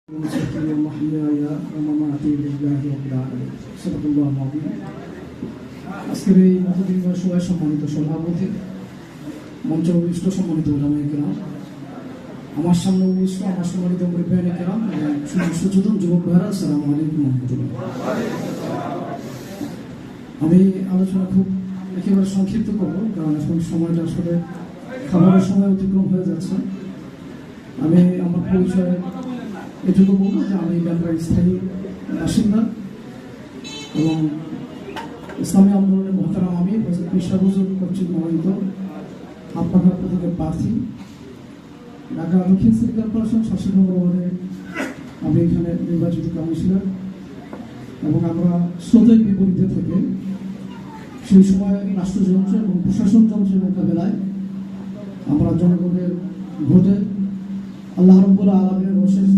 ونصلي ومحياي ومماتي لله رب العالمين صدق الله العظيم। আজকের এই মতদিবস সভায় সম্মানিত সভাপতি, মঞ্চে উপবিষ্ট সম্মানিত ওলামায়ে কেরাম, আমার সামনে উপবিষ্ট আমার সম্মানিত মুরব্বিয়ানে কেরাম এবং সুযোজন যুবক ভাইরা, আসসালামু আলাইকুম ওয়া রাহমাতুল্লাহ। আমি আলোচনা খুব একেবারে সংক্ষিপ্ত করবো, কারণ এখন সময়টা আসলে খাবারের সময় অতিক্রম হয়ে যাচ্ছে। আমি আমার পরিচয় এটুকু বলবো যে আমি ঢাকার স্থায়ী বাসিন্দা এবং ইসলামী আন্দোলনের মহতারাম আমি পেশা হুজুর কর্তৃক মনোনীত আপনার প্রতীকের প্রার্থী। ঢাকা দক্ষিণ সিটি কর্পোরেশন ৭০ নম্বর ওয়ার্ডে আমি এখানে নির্বাচিত কাউন্সিলর এবং আমরা স্রোতের বিপরীতে থেকে সেই সময় রাষ্ট্রযন্ত্র এবং প্রশাসন যন্ত্রের মোকাবেলায় আমরা জনগণের ভোটে আল্লাহ রাব্বুল আলামিনের অশেষ